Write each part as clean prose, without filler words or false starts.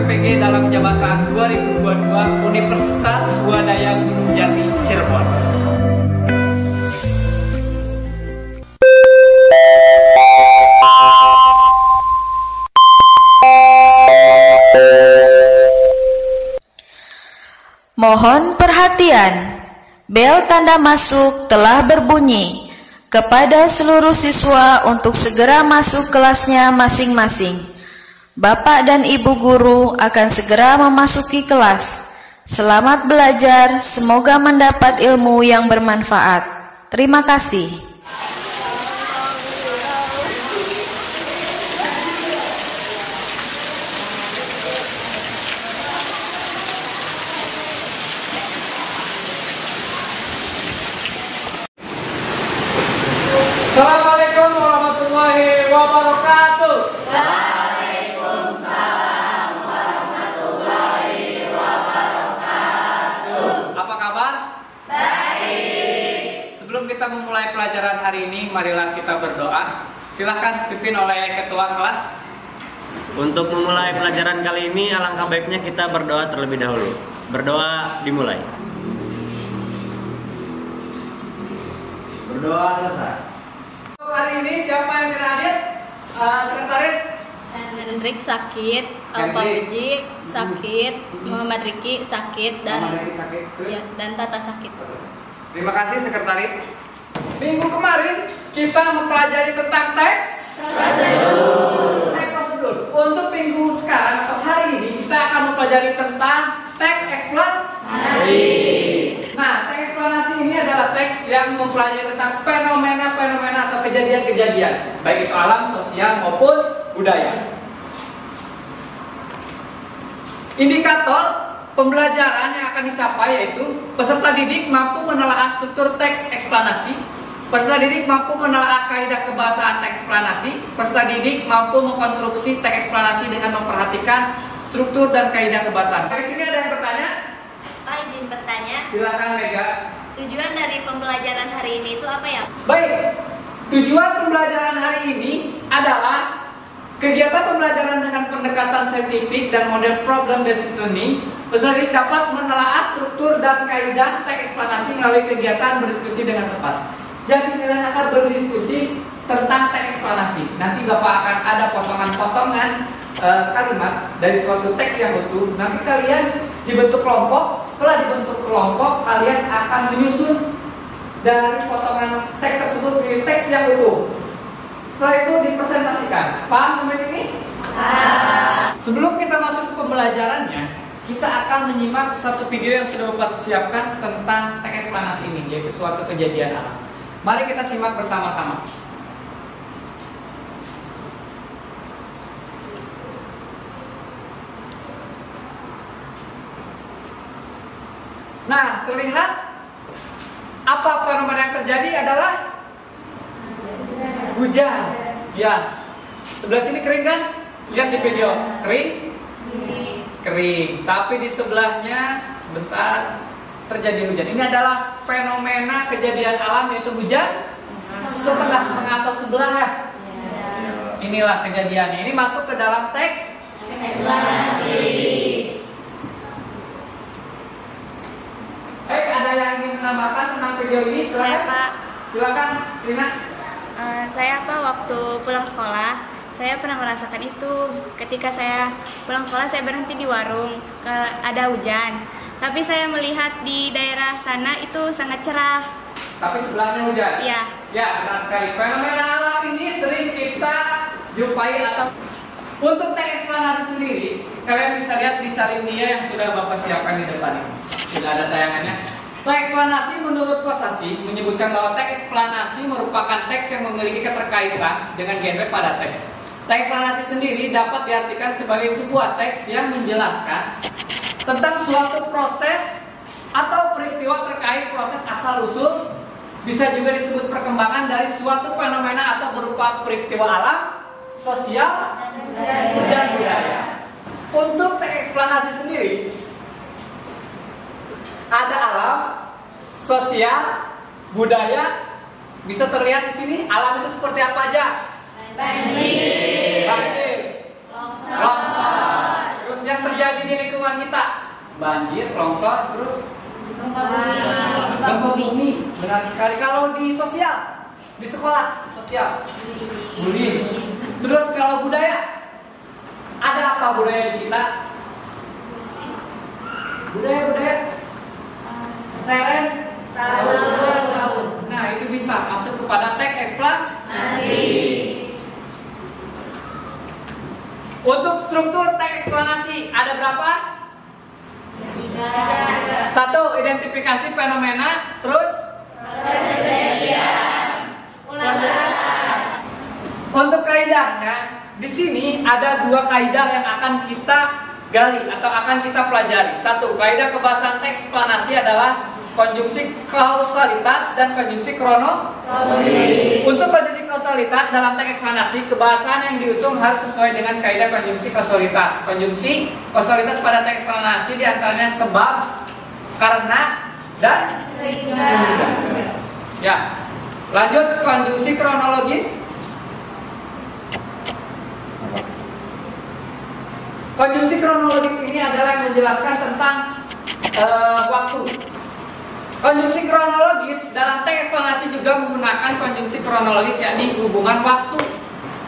PPG dalam jabatan 2022 Universitas Swadaya Gunung Jati Cirebon. Mohon perhatian, bel tanda masuk telah berbunyi. Kepada seluruh siswa untuk segera masuk kelasnya masing-masing. Bapak dan Ibu guru akan segera memasuki kelas. Selamat belajar, semoga mendapat ilmu yang bermanfaat. Terima kasih. Assalamualaikum warahmatullahi wabarakatuh. Waalaikumsalam warahmatullahi wabarakatuh. Apa kabar? Baik. Sebelum kita memulai pelajaran hari ini, marilah kita berdoa. Silahkan dipimpin oleh ketua kelas. Untuk memulai pelajaran kali ini, alangkah baiknya kita berdoa terlebih dahulu. Berdoa dimulai. Berdoa selesai. Untuk hari ini siapa yang kena hadir? Sekretaris? Hendrik sakit, Hendrik. Pak Uji sakit, Muhammad Riki sakit, dan Muhammad Riki sakit. Terus? ya, dan Tata sakit. Terima kasih sekretaris. Minggu kemarin kita mempelajari tentang teks prosedur. Untuk minggu sekarang atau hari ini kita akan mempelajari tentang teks eksplanasi. Nah, teks eksplanasi ini adalah teks yang mempelajari tentang fenomena-fenomena atau kejadian-kejadian, baik itu alam, sosial maupun budaya. Indikator pembelajaran yang akan dicapai yaitu peserta didik mampu menelaah struktur teks eksplanasi, peserta didik mampu menelaah kaidah kebahasaan teks eksplanasi, peserta didik mampu mengkonstruksi teks eksplanasi dengan memperhatikan struktur dan kaidah kebahasaan. Di sini ada yang bertanya? Pak izin bertanya, Silakan Mega. tujuan dari pembelajaran hari ini itu apa ya? Baik, tujuan pembelajaran hari ini adalah kegiatan pembelajaran dengan pendekatan saintifik dan model problem based learning. Peserta didik dapat menelaah struktur dan kaidah teks eksplanasi melalui kegiatan berdiskusi dengan tepat. Jadi kalian akan berdiskusi tentang teks eksplanasi. Nanti Bapak akan ada potongan-potongan kalimat dari suatu teks yang utuh. Nanti kalian dibentuk kelompok. Setelah dibentuk kelompok, kalian akan menyusun dari potongan teks tersebut menjadi teks yang utuh. Setelah itu dipresentasikan. Paham sampai sini? Sebelum kita masuk ke pembelajarannya, kita akan menyimak satu video yang sudah Bapak siapkan tentang teks eksplanasi ini, yaitu suatu kejadian alam. Mari kita simak bersama-sama. Nah, terlihat apa fenomena yang terjadi adalah hujan. Ya, sebelah sini kering kan? Lihat di video, kering? Kering. Tapi di sebelahnya sebentar terjadi hujan. Ini adalah fenomena kejadian alam yaitu hujan setengah-setengah atau sebelah ya. Inilah kejadiannya. Ini masuk ke dalam teks Eksplanasi. Baik, ada yang ingin menambahkan tentang video ini? Saya Silakan. Pak, Silakan, Rina. saya Pak waktu pulang sekolah, saya pernah merasakan itu. Ketika saya pulang sekolah, saya berhenti di warung, ada hujan. Tapi saya melihat di daerah sana itu sangat cerah. Tapi sebelahnya hujan. Iya. Ya, benar sekali. Fenomena alam ini sering kita jumpai atau untuk teks eksplanasi sendiri, kalian bisa lihat di salindia yang sudah Bapak siapkan di depan ini. Sudah ada tayangannya. Teks eksplanasi menurut Kosasi menyebutkan bahwa teks eksplanasi merupakan teks yang memiliki keterkaitan dengan genre pada teks. Teks eksplanasi sendiri dapat diartikan sebagai sebuah teks yang menjelaskan tentang suatu proses atau peristiwa terkait proses asal-usul, bisa juga disebut perkembangan dari suatu fenomena atau berupa peristiwa alam, sosial, dan budaya. Untuk teks eksplanasi sendiri, ada alam, sosial, budaya. Bisa terlihat di sini alam itu seperti apa aja? Banjir, Banjir, longsor, longsor. Terus yang yang terjadi di lingkungan kita? Banjir, longsor, terus gempa bumi. Benar sekali. Kalau di sosial, di sekolah, sosial, bullying. Terus kalau budaya, ada apa budaya di kita? Budaya seren tahun. Nah, itu bisa masuk kepada teks eksplanasi. Untuk struktur teks eksplanasi ada berapa? 1. Identifikasi fenomena. Terus untuk kaidahnya, di sini ada 2 kaidah yang akan kita gali atau akan kita pelajari. 1. Kaidah kebahasaan teks eksplanasi adalah konjungsi kausalitas dan konjungsi kronologis. Untuk konjungsi kausalitas dalam teks eksplanasi, kebahasaan yang diusung harus sesuai dengan kaidah konjungsi kausalitas. Konjungsi kausalitas pada teks eksplanasi diantaranya sebab, karena, dan sehingga. Ya, lanjut konjungsi kronologis. Konjungsi kronologis ini adalah yang menjelaskan tentang waktu. Konjungsi kronologis dalam teks eksplanasi juga menggunakan konjungsi kronologis, yakni hubungan waktu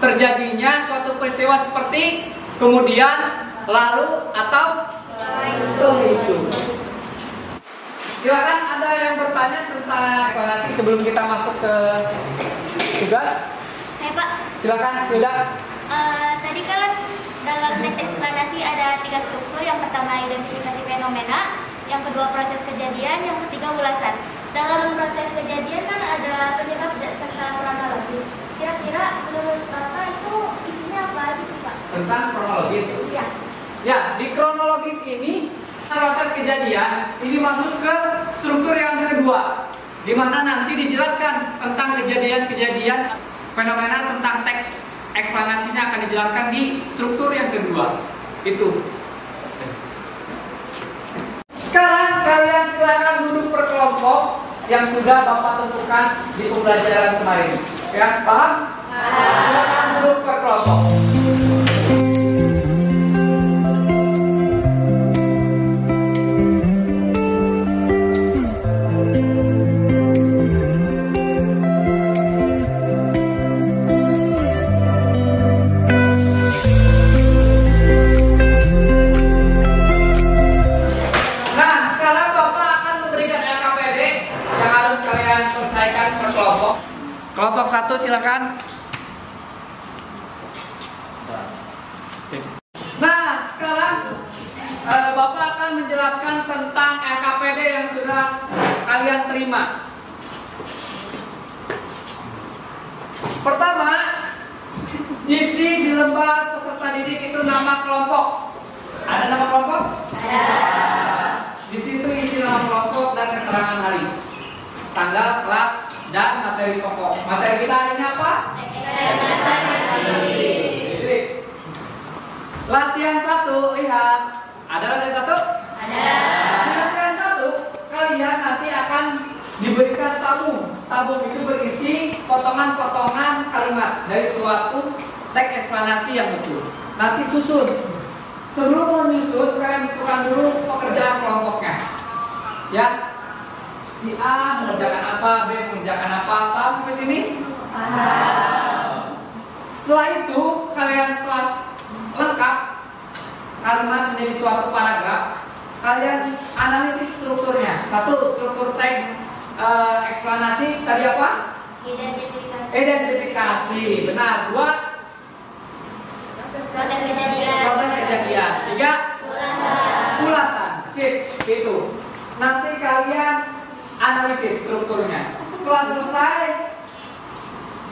terjadinya suatu peristiwa seperti kemudian, lalu, atau setelah itu. Silakan ada yang bertanya tentang eksplanasi sebelum kita masuk ke tugas. Saya Pak. Silakan, Yuda. Tadi kan dalam teks eksplanasi ada 3 struktur. Yang pertama identifikasi fenomena, yang kedua proses kejadian, yang ketiga ulasan. Dalam proses kejadian kan ada penyebab serta kronologis. Kira-kira menurut Bapak itu isinya apa gitu Pak? Tentang kronologis. Iya. Ya, di kronologis ini proses kejadian ini masuk ke struktur yang kedua, di mana nanti dijelaskan tentang kejadian-kejadian fenomena tentang teks eksplanasinya akan dijelaskan di struktur yang kedua. Itu. Sekarang kalian silakan duduk per kelompok yang sudah Bapak tentukan di pembelajaran kemarin. Ya, paham? Silakan duduk per kelompok. Kelompok 1 silakan. Nah, sekarang Bapak akan menjelaskan tentang RKPD yang sudah kalian terima. Pertama, isi di lembar peserta didik itu nama kelompok. Ada nama kelompok? Ada. Di situ isi nama kelompok dan keterangan hari, tanggal, kelas, dan materi pokok. Materi kita hari ini apa? Latihan 1, lihat. Ada latihan 1? Ada. Di latihan 1, kalian nanti akan diberikan tabung. Tabung itu berisi potongan-potongan kalimat dari suatu teks eksplanasi yang betul. Nanti susun. Sebelum menyusun, kalian tentukan dulu pekerjaan kelompoknya. Ya. Si A mengerjakan apa, B mengerjakan apa, paham sampai sini? Paham. Setelah itu, kalian setelah lengkap kalimat menjadi suatu paragraf, kalian analisis strukturnya. 1. Struktur teks eksplanasi tadi apa? Identifikasi. Benar. 2. Proses kejadian. 3. Ulasan. Sip. Itu. Nanti kalian analisis strukturnya. Setelah selesai,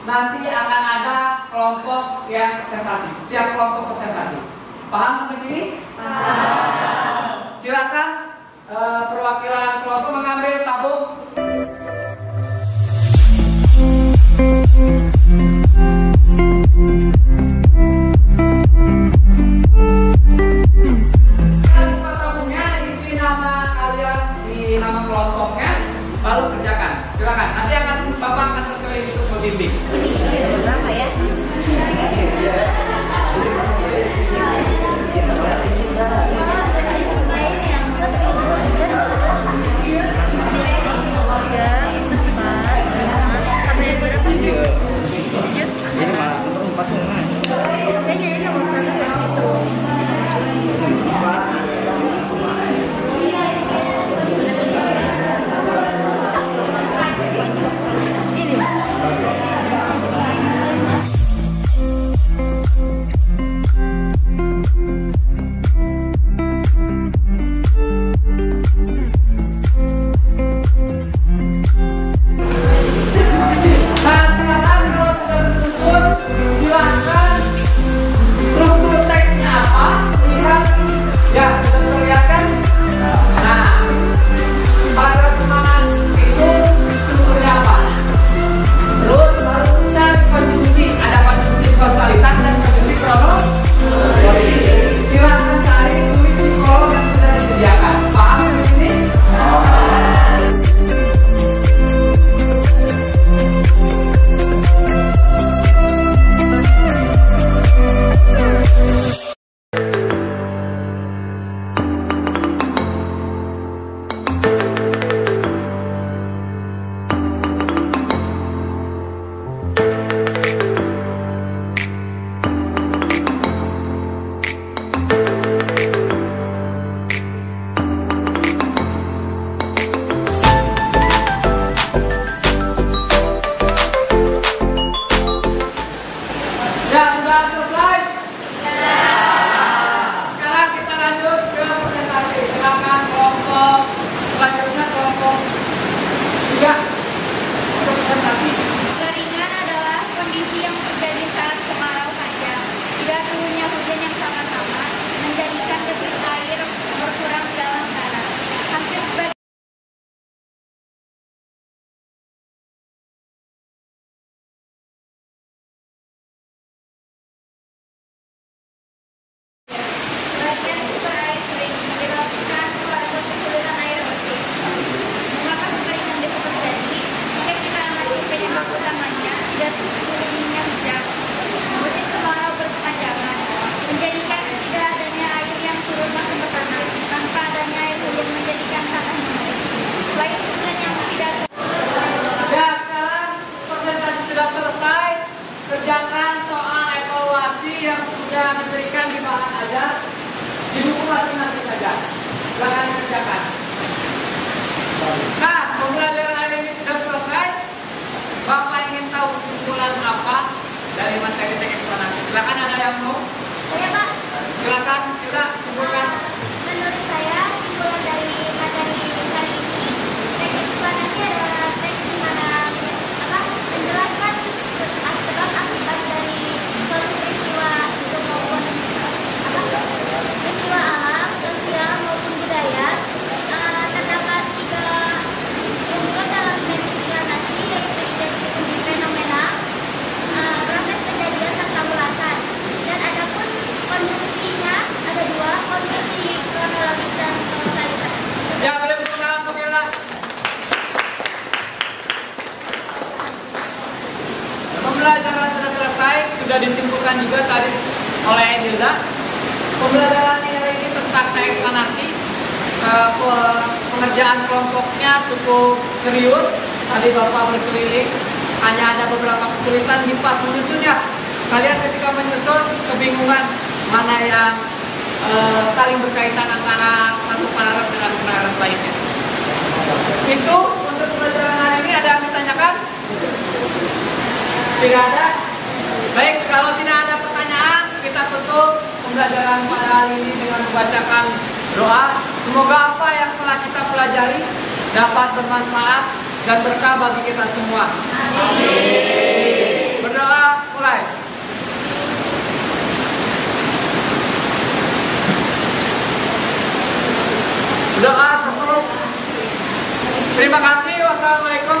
nanti akan ada kelompok yang presentasi. Setiap kelompok presentasi. Paham sampai sini? Paham. Silakan perwakilan kelompok mengambil tabung. Tabungnya isi nama kalian di nama kelompoknya. Lalu kerjakan, silakan. Nanti Bapak akan selesai untuk membimbing. Berapa ya? Ya. disampaikan juga tadi oleh Hilda. Pembelajaran ini tentang eksplanasi, pengerjaan kelompoknya cukup serius. Tadi Bapak berkeliling, hanya ada beberapa kesulitan di pas menyusunnya. Kalian ketika menyusun kebingungan mana yang saling berkaitan antara satu paragraf dengan paragraf lainnya. Itu untuk pembelajaran hari ini. Ada yang ditanyakan? Tidak ada? Baik, kalau tidak ada pertanyaan, kita tutup pembelajaran pada hari ini dengan membacakan doa. Semoga apa yang telah kita pelajari dapat bermanfaat dan berkah bagi kita semua. Amin. Berdoa mulai. Doa terus. Terima kasih. Wassalamualaikum